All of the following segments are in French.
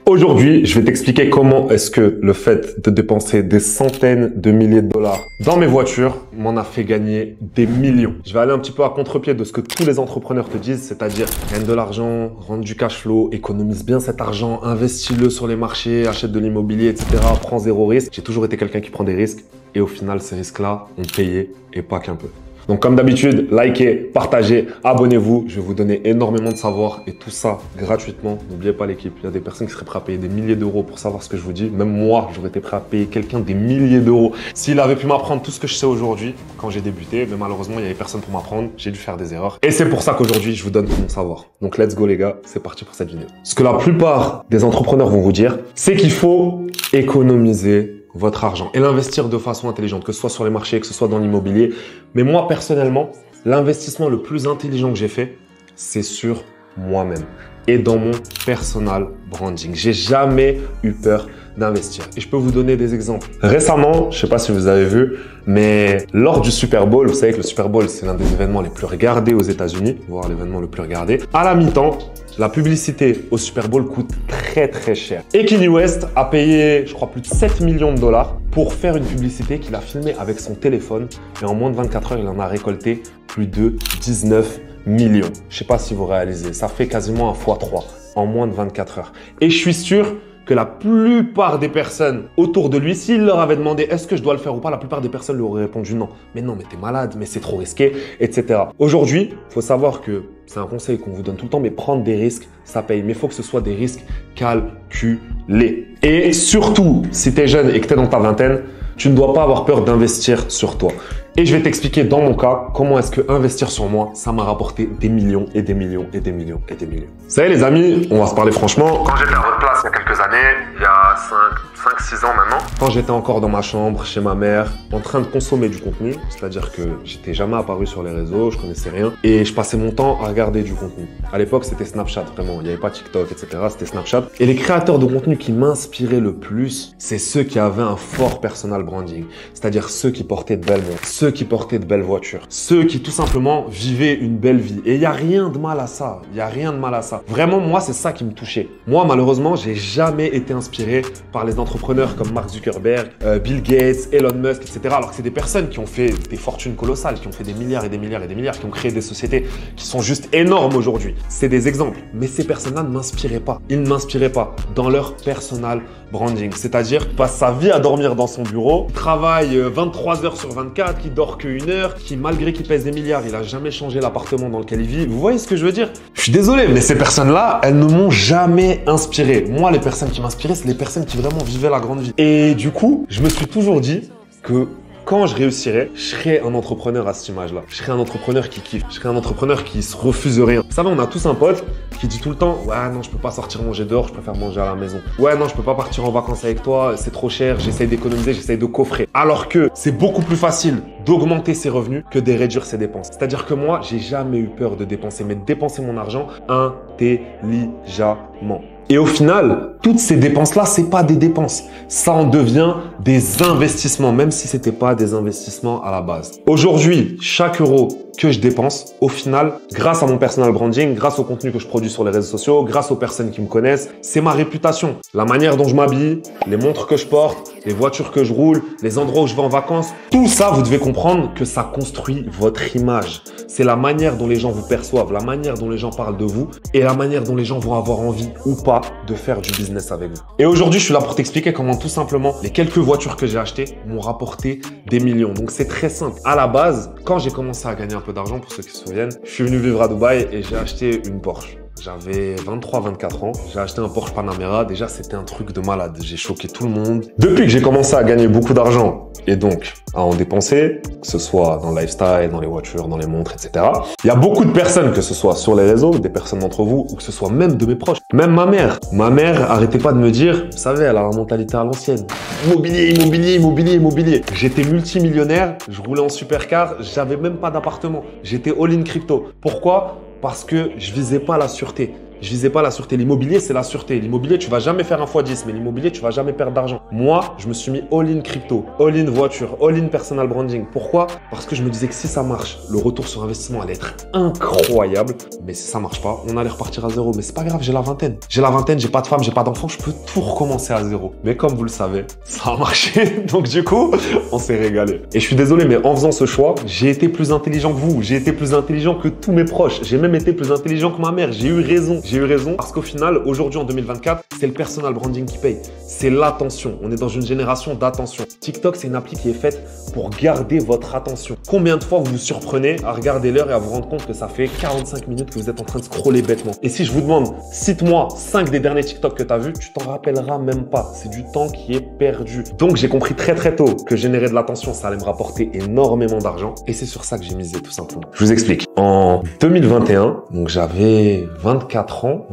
Aujourd'hui, je vais t'expliquer comment est-ce que le fait de dépenser des centaines de milliers de dollars dans mes voitures m'en a fait gagner des millions. Je vais aller un petit peu à contre-pied de ce que tous les entrepreneurs te disent, c'est-à-dire gagne de l'argent, rendre du cash flow, économise bien cet argent, investis-le sur les marchés, achète de l'immobilier, etc. Prends zéro risque. J'ai toujours été quelqu'un qui prend des risques et au final, ces risques-là ont payé et pas qu'un peu. Donc comme d'habitude, likez, partagez, abonnez-vous. Je vais vous donner énormément de savoir et tout ça gratuitement. N'oubliez pas l'équipe, il y a des personnes qui seraient prêtes à payer des milliers d'euros pour savoir ce que je vous dis. Même moi, j'aurais été prêt à payer quelqu'un des milliers d'euros s'il avait pu m'apprendre tout ce que je sais aujourd'hui quand j'ai débuté. Mais malheureusement, il n'y avait personne pour m'apprendre. J'ai dû faire des erreurs. Et c'est pour ça qu'aujourd'hui, je vous donne tout mon savoir. Donc let's go les gars, c'est parti pour cette vidéo. Ce que la plupart des entrepreneurs vont vous dire, c'est qu'il faut économiser votre argent et l'investir de façon intelligente, que ce soit sur les marchés, que ce soit dans l'immobilier. Mais moi, personnellement, l'investissement le plus intelligent que j'ai fait, c'est sur moi-même et dans mon personal branding. J'ai jamais eu peur d'investir. Et je peux vous donner des exemples. Récemment, je sais pas si vous avez vu, mais lors du Super Bowl, vous savez que le Super Bowl, c'est l'un des événements les plus regardés aux États-Unis, voire l'événement le plus regardé. À la mi-temps, la publicité au Super Bowl coûte très cher. Et Kanye West a payé, je crois, plus de 7 millions de dollars pour faire une publicité qu'il a filmée avec son téléphone. Et en moins de 24 heures, il en a récolté plus de 19 millions. Je sais pas si vous réalisez, ça fait quasiment un x3 en moins de 24 heures. Et je suis sûr que la plupart des personnes autour de lui, s'il leur avait demandé est-ce que je dois le faire ou pas, la plupart des personnes lui auraient répondu non. Mais non, mais t'es malade, mais c'est trop risqué, etc. Aujourd'hui, il faut savoir que c'est un conseil qu'on vous donne tout le temps, mais prendre des risques, ça paye. Mais il faut que ce soit des risques calculés. Et surtout, si tu es jeune et que tu es dans ta vingtaine, tu ne dois pas avoir peur d'investir sur toi. Et je vais t'expliquer dans mon cas, comment est-ce que investir sur moi, ça m'a rapporté des millions et des millions et des millions et des millions. Vous savez les amis, on va se parler franchement. Quand j'étais à votre place il y a quelques années, il y a 5-6 ans maintenant, quand j'étais encore dans ma chambre, chez ma mère, en train de consommer du contenu, c'est-à-dire que j'étais jamais apparu sur les réseaux, je connaissais rien, et je passais mon temps à regarder du contenu. À l'époque, c'était Snapchat, vraiment, il n'y avait pas TikTok, etc. C'était Snapchat. Et les créateurs de contenu qui m'inspiraient le plus, c'est ceux qui avaient un fort personal branding, c'est-à-dire ceux qui portaient de belles montres, ceux qui portaient de belles voitures, ceux qui tout simplement vivaient une belle vie. Et il n'y a rien de mal à ça, il n'y a rien de mal à ça. Vraiment, moi, c'est ça qui me touchait. Moi, malheureusement, j'ai jamais été inspiré par les entrepreneurs comme Mark Zuckerberg, Bill Gates, Elon Musk, etc. Alors que c'est des personnes qui ont fait des fortunes colossales, qui ont fait des milliards et des milliards et des milliards, qui ont créé des sociétés qui sont juste énormes aujourd'hui. C'est des exemples. Mais ces personnes-là ne m'inspiraient pas. Ils ne m'inspiraient pas dans leur personal branding. C'est-à-dire, passe sa vie à dormir dans son bureau, travaille 23 heures sur 24, qui dort que 1 heure, qui malgré qu'il pèse des milliards, il a jamais changé l'appartement dans lequel il vit. Vous voyez ce que je veux dire? Je suis désolé, mais ces personnes-là, elles ne m'ont jamais inspiré. Moi, les personnes qui m'inspiraient, c'est les personnes qui vraiment vivaient la grande vie. Et du coup, je me suis toujours dit que quand je réussirais, je serais un entrepreneur à cette image-là. Je serais un entrepreneur qui kiffe. Je serais un entrepreneur qui se refuse rien. Vous savez, on a tous un pote qui dit tout le temps « Ouais, non, je peux pas sortir manger dehors, je préfère manger à la maison. Ouais, non, je peux pas partir en vacances avec toi, c'est trop cher, j'essaye d'économiser, j'essaye de coffrer. » Alors que c'est beaucoup plus facile d'augmenter ses revenus que de réduire ses dépenses. C'est-à-dire que moi, j'ai jamais eu peur de dépenser, mais de dépenser mon argent intelligemment. Et au final, toutes ces dépenses-là, c'est pas des dépenses. Ça en devient des investissements, même si c'était pas des investissements à la base. Aujourd'hui, chaque euro que je dépense, au final, grâce à mon personal branding, grâce au contenu que je produis sur les réseaux sociaux, grâce aux personnes qui me connaissent, c'est ma réputation. La manière dont je m'habille, les montres que je porte, les voitures que je roule, les endroits où je vais en vacances, tout ça, vous devez comprendre que ça construit votre image. C'est la manière dont les gens vous perçoivent, la manière dont les gens parlent de vous et la manière dont les gens vont avoir envie ou pas de faire du business avec vous. Et aujourd'hui, je suis là pour t'expliquer comment tout simplement les quelques voitures que j'ai achetées m'ont rapporté des millions. Donc c'est très simple. À la base, quand j'ai commencé à gagner un peu d'argent, pour ceux qui se souviennent, je suis venu vivre à Dubaï et j'ai acheté une Porsche. J'avais 23-24 ans, j'ai acheté un Porsche Panamera, déjà c'était un truc de malade, j'ai choqué tout le monde. Depuis que j'ai commencé à gagner beaucoup d'argent et donc à en dépenser, que ce soit dans le lifestyle, dans les voitures, dans les montres, etc. Il y a beaucoup de personnes, que ce soit sur les réseaux, des personnes d'entre vous, ou que ce soit même de mes proches. Même ma mère. Ma mère arrêtait pas de me dire, vous savez, elle a la mentalité à l'ancienne. Immobilier, immobilier, immobilier, immobilier. J'étais multimillionnaire, je roulais en supercar, j'avais même pas d'appartement. J'étais all-in crypto. Pourquoi ? Parce que je visais pas la sûreté. Je visais pas la sûreté. L'immobilier, c'est la sûreté. L'immobilier, tu vas jamais faire un x10, mais l'immobilier, tu vas jamais perdre d'argent. Moi, je me suis mis all-in crypto, all-in voiture, all-in personal branding. Pourquoi? Parce que je me disais que si ça marche, le retour sur investissement allait être incroyable. Mais si ça marche pas, on allait repartir à zéro. Mais c'est pas grave, j'ai la vingtaine. J'ai la vingtaine, j'ai pas de femme, j'ai pas d'enfant, je peux tout recommencer à zéro. Mais comme vous le savez, ça a marché. Donc du coup, on s'est régalé. Et je suis désolé, mais en faisant ce choix, j'ai été plus intelligent que vous. J'ai été plus intelligent que tous mes proches. J'ai même été plus intelligent que ma mère. J'ai eu raison. J'ai eu raison parce qu'au final, aujourd'hui en 2024, c'est le personal branding qui paye. C'est l'attention. On est dans une génération d'attention. TikTok, c'est une appli qui est faite pour garder votre attention. Combien de fois vous vous surprenez à regarder l'heure et à vous rendre compte que ça fait 45 minutes que vous êtes en train de scroller bêtement? Et si je vous demande, cite-moi 5 des derniers TikTok que tu as vus, tu t'en rappelleras même pas. C'est du temps qui est perdu. Donc, j'ai compris très très tôt que générer de l'attention, ça allait me rapporter énormément d'argent. Et c'est sur ça que j'ai misé tout simplement. Je vous explique. En 2021, donc j'avais 24 ans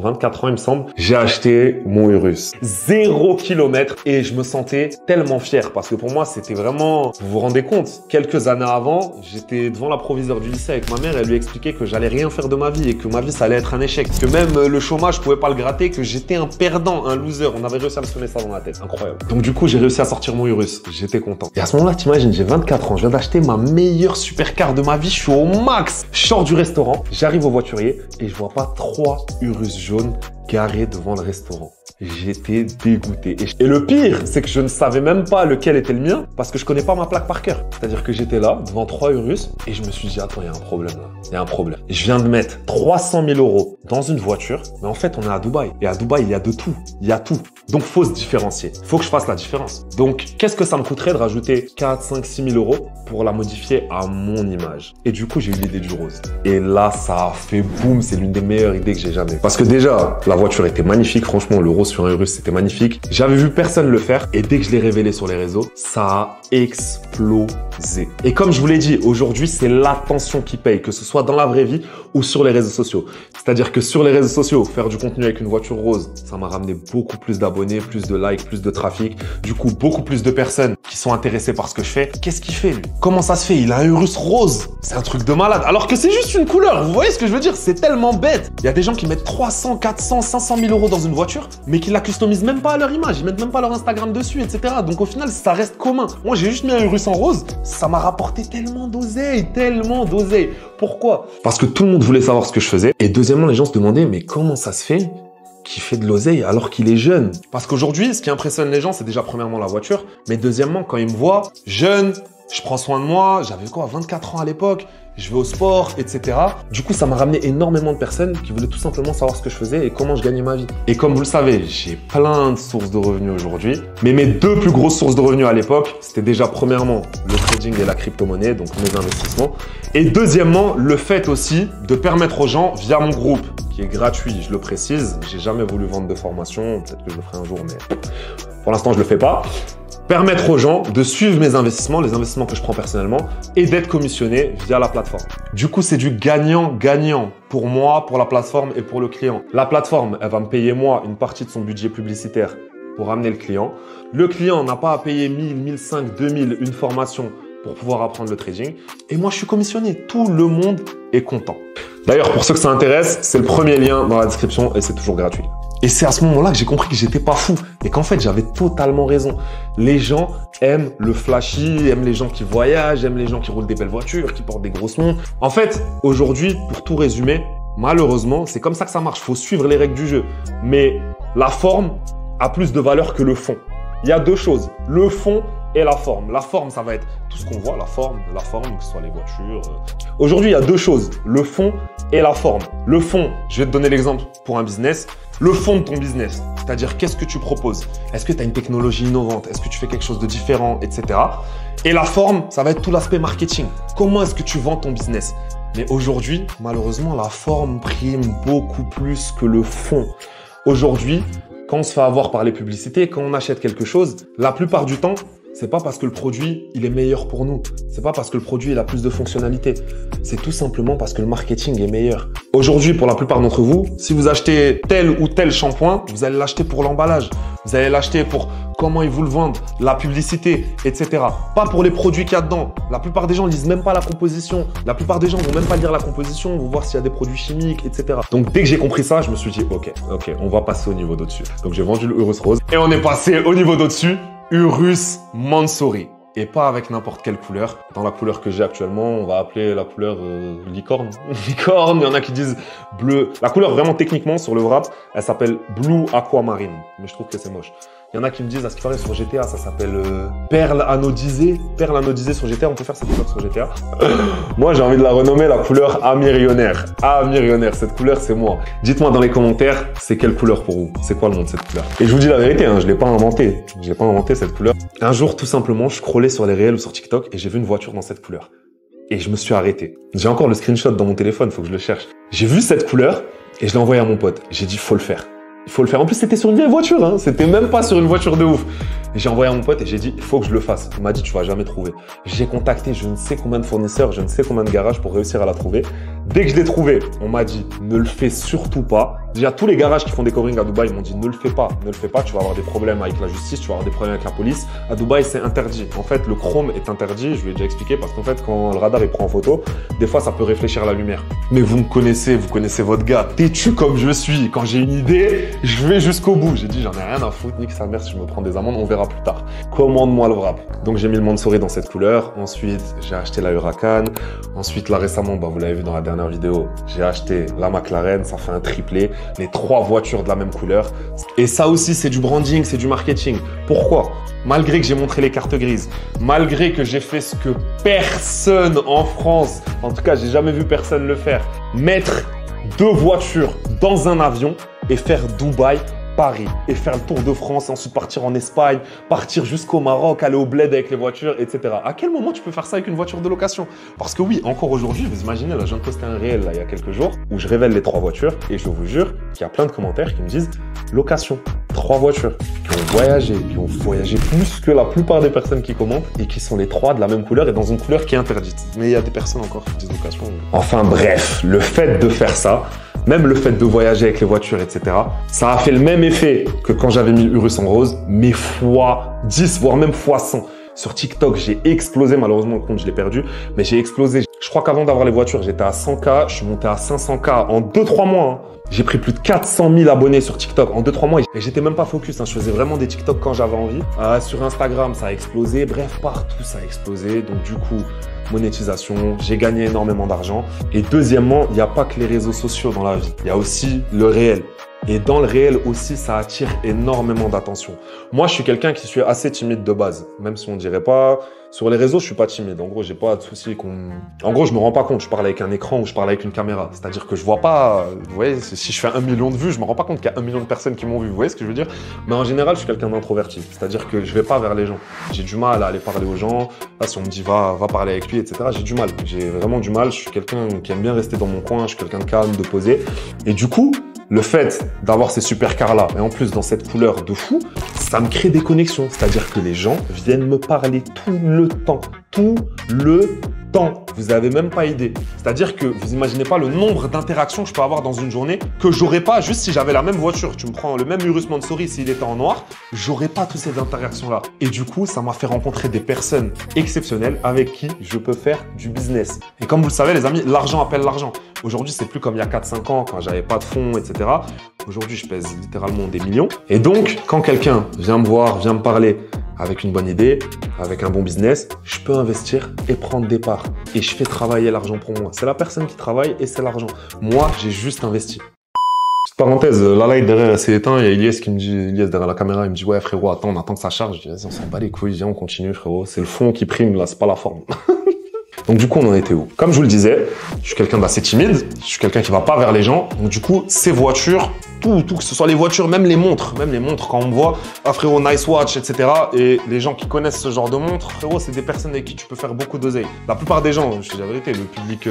il me semble, j'ai acheté mon Urus. 0 km et je me sentais tellement fier parce que pour moi, c'était vraiment, vous vous rendez compte, quelques années avant, j'étais devant la proviseure du lycée avec ma mère, elle lui expliquait que j'allais rien faire de ma vie et que ma vie, ça allait être un échec. Que même le chômage, je pouvais pas le gratter, que j'étais un perdant, un loser. On avait réussi à me sonner ça dans la tête. Incroyable. Donc du coup, j'ai réussi à sortir mon Urus. J'étais content. Et à ce moment-là, t'imagines, j'ai 24 ans, je viens d'acheter ma meilleure supercar de ma vie, je suis au max. Je sors du restaurant, j'arrive au voiturier et je vois pas 3 Urus jaunes garés devant le restaurant. J'étais dégoûté. Et le pire, c'est que je ne savais même pas lequel était le mien parce que je connais pas ma plaque par cœur. C'est-à-dire que j'étais là, devant 3 Urus et je me suis dit, attends, il y a un problème là. Il y a un problème. Je viens de mettre 300 000 € dans une voiture, mais en fait, on est à Dubaï. Et à Dubaï, il y a de tout. Il y a tout. Donc, faut se différencier. Faut que je fasse la différence. Donc, qu'est-ce que ça me coûterait de rajouter 4, 5, 6 000 € pour la modifier à mon image? Et du coup, j'ai eu l'idée du rose. Et là, ça a fait boum. C'est l'une des meilleures idées que j'ai jamais. Parce que déjà, la voiture était magnifique. Franchement, le rose sur un Urus, c'était magnifique. J'avais vu personne le faire. Et dès que je l'ai révélé sur les réseaux, ça a explosé. Et comme je vous l'ai dit, aujourd'hui, c'est l'attention qui paye, que ce soit dans la vraie vie ou sur les réseaux sociaux. C'est-à-dire que sur les réseaux sociaux, faire du contenu avec une voiture rose, ça m'a ramené beaucoup plus d'abonnés, plus de likes, plus de trafic. Du coup, beaucoup plus de personnes qui sont intéressées par ce que je fais. Qu'est-ce qu'il fait, lui? Comment ça se fait? Il a un Urus rose. C'est un truc de malade. Alors que c'est juste une couleur. Vous voyez ce que je veux dire? C'est tellement bête. Il y a des gens qui mettent 300, 400, 500 000 € dans une voiture, mais qui la customisent même pas à leur image. Ils mettent même pas leur Instagram dessus, etc. Donc au final, ça reste commun. Moi, j'ai juste mis un Urus en rose. Ça m'a rapporté tellement d'oseille, tellement d'oseille. Pourquoi? Parce que tout le monde voulait savoir ce que je faisais. Et deuxièmement, les gens se demandaient, mais comment ça se fait qu'il fait de l'oseille alors qu'il est jeune? Parce qu'aujourd'hui, ce qui impressionne les gens, c'est déjà premièrement la voiture. Mais deuxièmement, quand ils me voient jeune, je prends soin de moi, j'avais quoi, 24 ans à l'époque, je vais au sport, etc. Du coup, ça m'a ramené énormément de personnes qui voulaient tout simplement savoir ce que je faisais et comment je gagnais ma vie. Et comme vous le savez, j'ai plein de sources de revenus aujourd'hui. Mais mes 2 plus grosses sources de revenus à l'époque, c'était déjà premièrement le trading et la crypto-monnaie, donc mes investissements. Et deuxièmement, le fait aussi de permettre aux gens, via mon groupe, qui est gratuit, je le précise, j'ai jamais voulu vendre de formation, peut-être que je le ferai un jour, mais pour l'instant, je le fais pas. Permettre aux gens de suivre mes investissements, les investissements que je prends personnellement, et d'être commissionné via la plateforme. Du coup, c'est du gagnant-gagnant pour moi, pour la plateforme et pour le client. La plateforme, elle va me payer moi une partie de son budget publicitaire pour amener le client. Le client n'a pas à payer 1000, 1500, 2000 une formation pour pouvoir apprendre le trading. Et moi, je suis commissionné. Tout le monde est content. D'ailleurs, pour ceux que ça intéresse, c'est le premier lien dans la description et c'est toujours gratuit. Et c'est à ce moment-là que j'ai compris que j'étais pas fou et qu'en fait, j'avais totalement raison. Les gens aiment le flashy, aiment les gens qui voyagent, aiment les gens qui roulent des belles voitures, qui portent des grosses montres. En fait, aujourd'hui, pour tout résumer, malheureusement, c'est comme ça que ça marche. Il faut suivre les règles du jeu. Mais la forme a plus de valeur que le fond. Il y a 2 choses, le fond et la forme. La forme, ça va être tout ce qu'on voit, la forme, que ce soit les voitures. Aujourd'hui, il y a 2 choses, le fond et la forme. Le fond, je vais te donner l'exemple pour un business. Le fond de ton business, c'est-à-dire qu'est-ce que tu proposes? Est-ce que tu as une technologie innovante? Est-ce que tu fais quelque chose de différent, etc. Et la forme, ça va être tout l'aspect marketing. Comment est-ce que tu vends ton business? Mais aujourd'hui, malheureusement, la forme prime beaucoup plus que le fond. Aujourd'hui, quand on se fait avoir par les publicités, quand on achète quelque chose, la plupart du temps, c'est pas parce que le produit, il est meilleur pour nous. C'est pas parce que le produit, il a plus de fonctionnalités. C'est tout simplement parce que le marketing est meilleur. Aujourd'hui, pour la plupart d'entre vous, si vous achetez tel ou tel shampoing, vous allez l'acheter pour l'emballage. Vous allez l'acheter pour comment ils vous le vendent, la publicité, etc. Pas pour les produits qu'il y a dedans. La plupart des gens lisent même pas la composition. La plupart des gens vont même pas lire la composition, vont voir s'il y a des produits chimiques, etc. Donc, dès que j'ai compris ça, je me suis dit, ok, on va passer au niveau d'au-dessus. Donc, j'ai vendu le Urus Rose et on est passé au niveau d'au-dessus, Urus Mansory. Et pas avec n'importe quelle couleur. Dans la couleur que j'ai actuellement, on va appeler la couleur licorne. Licorne, il y en a qui disent bleu. La couleur vraiment techniquement sur le wrap, elle s'appelle Blue Aquamarine. Mais je trouve que c'est moche. Il y en a qui me disent, à ce qui paraît sur GTA, ça s'appelle perle anodisée. Perle anodisée sur GTA, on peut faire cette couleur sur GTA. Moi, j'ai envie de la renommer la couleur Amirionnaire. Amirionnaire, cette couleur, c'est moi. Dites-moi dans les commentaires, c'est quelle couleur pour vous? C'est quoi le nom de cette couleur? Et je vous dis la vérité, hein, je l'ai pas inventé. Je l'ai pas inventé cette couleur. Un jour, tout simplement, je scrollais sur les réels ou sur TikTok et j'ai vu une voiture dans cette couleur. Et je me suis arrêté. J'ai encore le screenshot dans mon téléphone, faut que je le cherche. J'ai vu cette couleur et je l'ai envoyé à mon pote. J'ai dit, faut le faire. Il faut le faire. En plus, c'était sur une vieille voiture, hein. C'était même pas sur une voiture de ouf. J'ai envoyé à mon pote et j'ai dit, il faut que je le fasse. Il m'a dit, tu vas jamais trouver. J'ai contacté je ne sais combien de fournisseurs, je ne sais combien de garages pour réussir à la trouver. Dès que je l'ai trouvé, on m'a dit, ne le fais surtout pas. Déjà, tous les garages qui font des coverings à Dubaï m'ont dit, ne le fais pas, tu vas avoir des problèmes avec la justice, tu vas avoir des problèmes avec la police. À Dubaï, c'est interdit. En fait, le chrome est interdit, je lui ai déjà expliqué, parce qu'en fait, quand le radar il prend en photo, des fois, ça peut réfléchir à la lumière. Mais vous me connaissez, vous connaissez votre gars, têtu comme je suis. Quand j'ai une idée, je vais jusqu'au bout. J'ai dit, j'en ai rien à foutre, nique sa mère, si je me prends des amendes, on verra plus tard. Commande-moi le wrap. Donc, j'ai mis le Mansory dans cette couleur. Ensuite, j'ai acheté la Huracan. Ensuite, là, récemment, vous l'avez vu dans la dernière vidéo, j'ai acheté la McLaren, ça fait un triplé. Les 3 voitures de la même couleur. Et ça aussi, c'est du branding, c'est du marketing. Pourquoi? Malgré que j'ai montré les cartes grises, malgré que j'ai fait ce que personne en France, en tout cas, j'ai jamais vu personne le faire, mettre 2 voitures dans un avion et faire Dubaï, Paris et faire le tour de France, ensuite partir en Espagne, partir jusqu'au Maroc, aller au bled avec les voitures, etc. À quel moment tu peux faire ça avec une voiture de location? Parce que oui, encore aujourd'hui, vous imaginez, là, je viens de poster un réel là, il y a quelques jours où je révèle les 3 voitures et je vous jure qu'il y a plein de commentaires qui me disent location, 3 voitures qui ont voyagé plus que la plupart des personnes qui commentent et qui sont les 3 de la même couleur et dans une couleur qui est interdite. Mais il y a des personnes encore qui disent location. Enfin bref, le fait de faire ça, même le fait de voyager avec les voitures, etc., ça a fait le même effet que quand j'avais mis Urus en rose, mais fois 10, voire même fois 100. Sur TikTok, j'ai explosé. Malheureusement, le compte, je l'ai perdu, mais j'ai explosé. Je crois qu'avant d'avoir les voitures, j'étais à 100K. Je suis monté à 500K en 2-3 mois. Hein. J'ai pris plus de 400 000 abonnés sur TikTok en 2-3 mois. Et j'étais même pas focus. Hein. Je faisais vraiment des TikTok quand j'avais envie. Sur Instagram, ça a explosé. Bref, partout, ça a explosé. Donc, du coup, monétisation, j'ai gagné énormément d'argent. Et deuxièmement, il n'y a pas que les réseaux sociaux dans la vie. Il y a aussi le réel. Et dans le réel aussi, ça attire énormément d'attention. Moi, je suis quelqu'un qui suis assez timide de base. Même si on dirait pas, sur les réseaux, je suis pas timide. En gros, j'ai pas de souci en gros, je me rends pas compte. Je parle avec un écran ou je parle avec une caméra. C'est-à-dire que je vois pas, vous voyez, si je fais 1 million de vues, je me rends pas compte qu'il y a 1 million de personnes qui m'ont vu. Vous voyez ce que je veux dire? Mais en général, je suis quelqu'un d'introverti. C'est-à-dire que je vais pas vers les gens. J'ai du mal à aller parler aux gens. Là, si on me dit va parler avec lui, etc., j'ai du mal. J'ai vraiment du mal. Je suis quelqu'un qui aime bien rester dans mon coin. Je suis quelqu'un de calme, de posé. Et du coup, le fait d'avoir ces supercars-là, et en plus dans cette couleur de fou, ça me crée des connexions. C'est-à-dire que les gens viennent me parler tout le temps. Tout le temps. Vous n'avez même pas idée. C'est-à-dire que vous imaginez pas le nombre d'interactions que je peux avoir dans une journée que j'aurais pas juste si j'avais la même voiture. Tu me prends le même Urus Mansory s'il était en noir, j'aurais pas toutes ces interactions-là. Et du coup, ça m'a fait rencontrer des personnes exceptionnelles avec qui je peux faire du business. Et comme vous le savez, les amis, l'argent appelle l'argent. Aujourd'hui, c'est plus comme il y a 4-5 ans quand j'avais pas de fonds, etc. Aujourd'hui, je pèse littéralement des millions. Et donc, quand quelqu'un vient me voir, vient me parler avec une bonne idée, avec un bon business, je peux investir et prendre des parts. Et je fais travailler l'argent pour moi. C'est la personne qui travaille et c'est l'argent. Moi, j'ai juste investi. Petite parenthèse, la light derrière s'est éteint. Il y a Ilyes qui me dit, Ilyes derrière la caméra, il me dit ouais frérot, attends, on attend que ça charge. Je dis vas-y, on s'en bat les couilles, viens, on continue frérot. C'est le fond qui prime là, c'est pas la forme. Donc du coup, on en était où? Comme je vous le disais, je suis quelqu'un d'assez timide, je suis quelqu'un qui va pas vers les gens. Donc du coup, ces voitures, tout, que ce soit les voitures, même les montres, quand on me voit, ah frérot, nice watch, etc. Et les gens qui connaissent ce genre de montres, frérot, c'est des personnes avec qui tu peux faire beaucoup d'oseille. La plupart des gens, je te dis la vérité, le public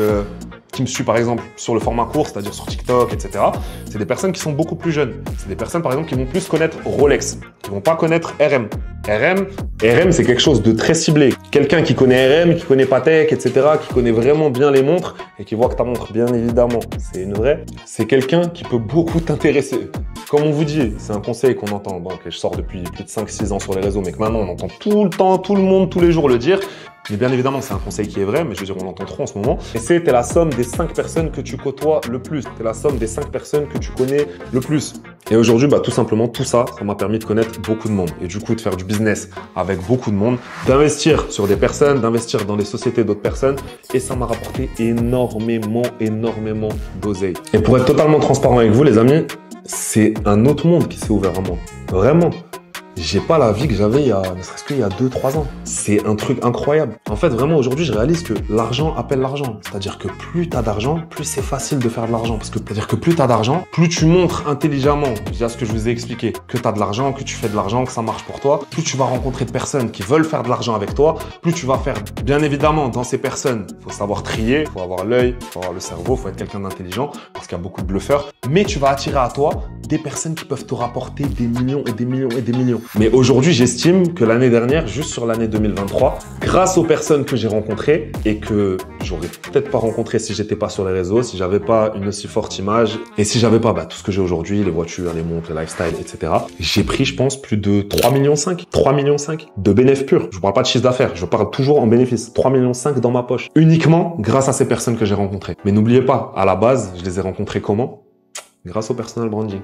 qui me suit par exemple sur le format court, c'est-à-dire sur TikTok, etc. C'est des personnes qui sont beaucoup plus jeunes. C'est des personnes par exemple qui vont plus connaître Rolex, qui vont pas connaître RM. RM, c'est quelque chose de très ciblé. Quelqu'un qui connaît RM, qui connaît Patek, etc., qui connaît vraiment bien les montres et qui voit que ta montre, bien évidemment, c'est une vraie. C'est quelqu'un qui peut beaucoup t'intéresser. Comme on vous dit, c'est un conseil qu'on entend, bon, que je sors depuis plus de 5-6 ans sur les réseaux, mais que maintenant on entend tout le temps, tout le monde, tous les jours le dire. Mais bien évidemment, c'est un conseil qui est vrai, mais je veux dire, on l'entend trop en ce moment. Et c'est, t'es la somme des 5 personnes que tu côtoies le plus. T'es la somme des 5 personnes que tu connais le plus. Et aujourd'hui, tout simplement, tout ça, ça m'a permis de connaître beaucoup de monde. Et du coup, de faire du business avec beaucoup de monde, d'investir sur des personnes, d'investir dans les sociétés d'autres personnes. Et ça m'a rapporté énormément d'oseille. Et pour être totalement transparent avec vous, les amis, c'est un autre monde qui s'est ouvert à moi. Vraiment. J'ai pas la vie que j'avais ne serait-ce qu'il y a 2-3 ans. C'est un truc incroyable. En fait, vraiment, aujourd'hui, je réalise que l'argent appelle l'argent. C'est-à-dire que plus t'as d'argent, plus c'est facile de faire de l'argent. C'est-à-dire que plus t'as d'argent, plus tu montres intelligemment, via ce que je vous ai expliqué, que t'as de l'argent, que tu fais de l'argent, que ça marche pour toi, plus tu vas rencontrer de personnes qui veulent faire de l'argent avec toi, plus tu vas faire, bien évidemment, dans ces personnes, faut savoir trier, faut avoir l'œil, faut avoir le cerveau, faut être quelqu'un d'intelligent, parce qu'il y a beaucoup de bluffeurs, mais tu vas attirer à toi des personnes qui peuvent te rapporter des millions et des millions et des millions. Mais aujourd'hui, j'estime que l'année dernière, juste sur l'année 2023, grâce aux personnes que j'ai rencontrées et que j'aurais peut-être pas rencontrées si j'étais pas sur les réseaux, si j'avais pas une aussi forte image et si j'avais pas tout ce que j'ai aujourd'hui, les voitures, les montres, les lifestyles, etc. J'ai pris, je pense, plus de 3,5 millions, 3,5 millions de bénéfices purs. Je parle pas de chiffre d'affaires, je parle toujours en bénéfices. 3,5 millions dans ma poche. Uniquement grâce à ces personnes que j'ai rencontrées. Mais n'oubliez pas, à la base, je les ai rencontrées comment? Grâce au personal branding.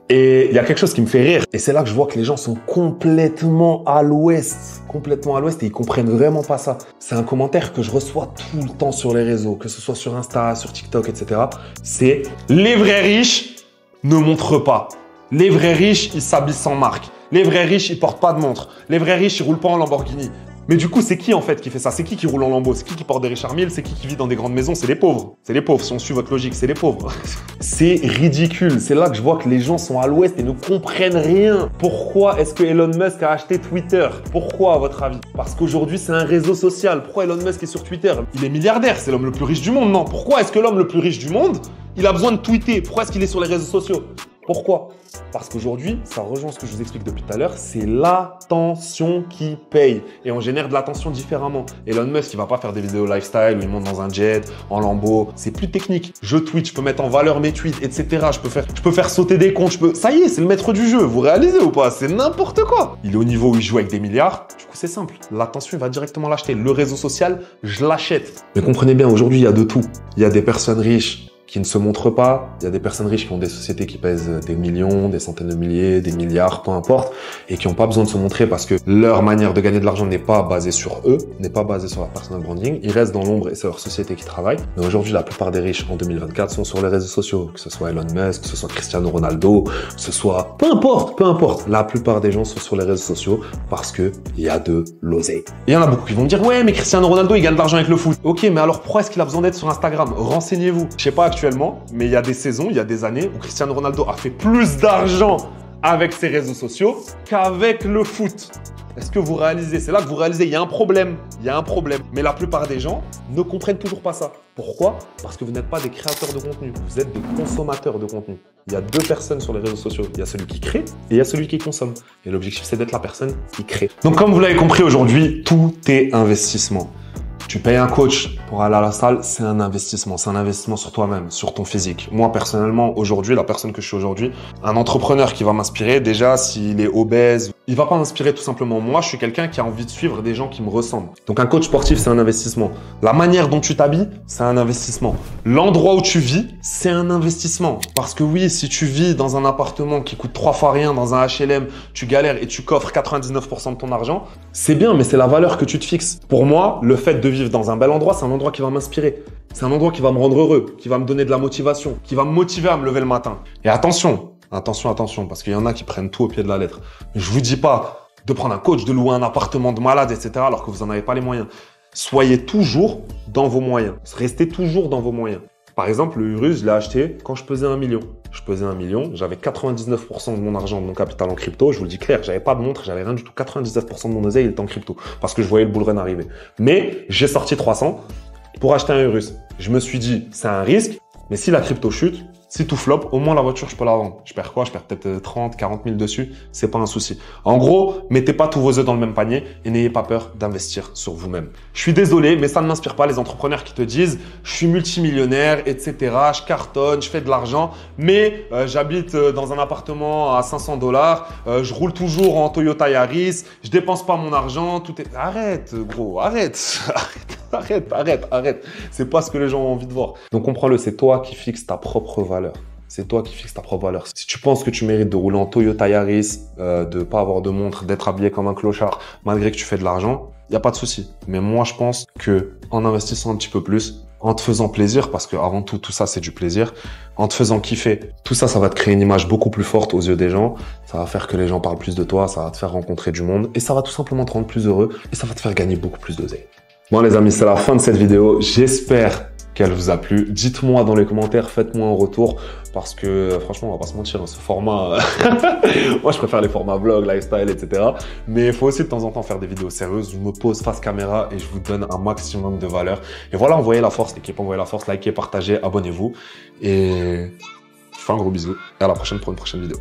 Et il y a quelque chose qui me fait rire. Et c'est là que je vois que les gens sont complètement à l'ouest. Complètement à l'ouest et ils comprennent vraiment pas ça. C'est un commentaire que je reçois tout le temps sur les réseaux, que ce soit sur Insta, sur TikTok, etc. C'est « Les vrais riches ne montrent pas. Les vrais riches, ils s'habillent sans marque. Les vrais riches, ils portent pas de montre. Les vrais riches, ils roulent pas en Lamborghini. » Mais du coup, c'est qui en fait qui fait ça? C'est qui roule en Lambo? C'est qui porte des Richard Mille? C'est qui vit dans des grandes maisons? C'est les pauvres. C'est les pauvres. Si on suit votre logique, c'est les pauvres. C'est ridicule. C'est là que je vois que les gens sont à l'ouest et ne comprennent rien. Pourquoi est-ce que Elon Musk a acheté Twitter? Pourquoi, à votre avis? Parce qu'aujourd'hui, c'est un réseau social. Pourquoi Elon Musk est sur Twitter? Il est milliardaire. C'est l'homme le plus riche du monde. Non. Pourquoi est-ce que l'homme le plus riche du monde, il a besoin de tweeter? Pourquoi est-ce qu'il est sur les réseaux sociaux? Pourquoi? Parce qu'aujourd'hui, ça rejoint ce que je vous explique depuis tout à l'heure, c'est l'attention qui paye. Et on génère de l'attention différemment. Elon Musk, il va pas faire des vidéos lifestyle où il monte dans un jet, en Lambo. C'est plus technique. Je tweet, je peux mettre en valeur mes tweets, etc. Je peux faire sauter des comptes, Ça y est, c'est le maître du jeu. Vous réalisez ou pas? C'est n'importe quoi. Il est au niveau où il joue avec des milliards. Du coup, c'est simple. L'attention, il va directement l'acheter. Le réseau social, je l'achète. Mais comprenez bien, aujourd'hui, il y a de tout. Il y a des personnes riches qui ne se montrent pas. Il y a des personnes riches qui ont des sociétés qui pèsent des millions, des centaines de milliers, des milliards, peu importe, et qui n'ont pas besoin de se montrer parce que leur manière de gagner de l'argent n'est pas basée sur eux, n'est pas basée sur leur personal branding. Ils restent dans l'ombre et c'est leur société qui travaille. Mais aujourd'hui, la plupart des riches en 2024 sont sur les réseaux sociaux, que ce soit Elon Musk, que ce soit Cristiano Ronaldo, que ce soit... Peu importe. La plupart des gens sont sur les réseaux sociaux parce que il y a de l'oseille. Il y en a beaucoup qui vont me dire « Ouais, mais Cristiano Ronaldo, il gagne de l'argent avec le foot. » Ok, mais alors pourquoi est-ce qu'il a besoin d'être sur Instagram? Renseignez-vous. Je sais pas actuellement, mais il y a des saisons, il y a des années où Cristiano Ronaldo a fait plus d'argent avec ses réseaux sociaux qu'avec le foot. Est-ce que vous réalisez? C'est là que vous réalisez, il y a un problème. Il y a un problème. Mais la plupart des gens ne comprennent toujours pas ça. Pourquoi? Parce que vous n'êtes pas des créateurs de contenu. Vous êtes des consommateurs de contenu. Il y a deux personnes sur les réseaux sociaux. Il y a celui qui crée et il y a celui qui consomme. Et l'objectif, c'est d'être la personne qui crée. Donc, comme vous l'avez compris aujourd'hui, tout est investissement. Tu payes un coach pour aller à la salle, c'est un investissement. C'est un investissement sur toi-même, sur ton physique. Moi, personnellement, aujourd'hui, la personne que je suis aujourd'hui, un entrepreneur qui va m'inspirer, déjà, s'il est obèse, il va pas m'inspirer tout simplement. Moi, je suis quelqu'un qui a envie de suivre des gens qui me ressemblent. Donc, un coach sportif, c'est un investissement. La manière dont tu t'habilles, c'est un investissement. L'endroit où tu vis, c'est un investissement. Parce que oui, si tu vis dans un appartement qui coûte 3 fois rien, dans un HLM, tu galères et tu coffres 99% de ton argent, c'est bien, mais c'est la valeur que tu te fixes. Pour moi, le fait de vivre dans un bel endroit, c'est un endroit qui va m'inspirer. C'est un endroit qui va me rendre heureux, qui va me donner de la motivation, qui va me motiver à me lever le matin. Et attention, parce qu'il y en a qui prennent tout au pied de la lettre. Mais je vous dis pas de prendre un coach, de louer un appartement de malade, etc. alors que vous n'en avez pas les moyens. Soyez toujours dans vos moyens. Restez toujours dans vos moyens. Par exemple, le Urus, je l'ai acheté quand je pesais 1 million. Je pesais 1 million, j'avais 99% de mon argent, de mon capital en crypto. Je vous le dis clair, j'avais pas de montre, j'avais rien du tout. 99% de mon oseille, il était en crypto parce que je voyais le bull run arriver. Mais j'ai sorti 300 pour acheter un Urus. Je me suis dit, c'est un risque, mais si la crypto chute, Si tout flop, au moins la voiture, je peux la vendre. Je perds quoi? Je perds peut-être 30, 40 000 dessus. C'est pas un souci. En gros, mettez pas tous vos œufs dans le même panier et n'ayez pas peur d'investir sur vous-même. Je suis désolé, mais ça ne m'inspire pas les entrepreneurs qui te disent je suis multimillionnaire, etc. Je cartonne, je fais de l'argent, mais j'habite dans un appartement à 500 $. Je roule toujours en Toyota Yaris. Je dépense pas mon argent. Tout est… Arrête, gros, arrête. Arrête. C'est pas ce que les gens ont envie de voir. Donc comprends-le, c'est toi qui fixes ta propre valeur. C'est toi qui fixes ta propre valeur. Si tu penses que tu mérites de rouler en Toyota Yaris, de pas avoir de montre, d'être habillé comme un clochard, malgré que tu fais de l'argent, il n'y a pas de souci. Mais moi, je pense que en investissant un petit peu plus, en te faisant plaisir, parce que avant tout ça, c'est du plaisir, en te faisant kiffer, tout ça, ça va te créer une image beaucoup plus forte aux yeux des gens. Ça va faire que les gens parlent plus de toi, ça va te faire rencontrer du monde et ça va tout simplement te rendre plus heureux et ça va te faire gagner beaucoup plus d'oseille. Bon les amis, c'est la fin de cette vidéo. J'espère qu'elle vous a plu. Dites-moi dans les commentaires, faites-moi un retour parce que franchement, on va pas se mentir, hein, ce format, moi je préfère les formats vlog, lifestyle, etc. Mais il faut aussi de temps en temps faire des vidéos sérieuses. Je me pose face caméra et je vous donne un maximum de valeur. Et voilà, envoyez la force, l'équipe, envoyez la force, likez, partagez, abonnez-vous. Et je vous fais un gros bisou et à la prochaine pour une prochaine vidéo.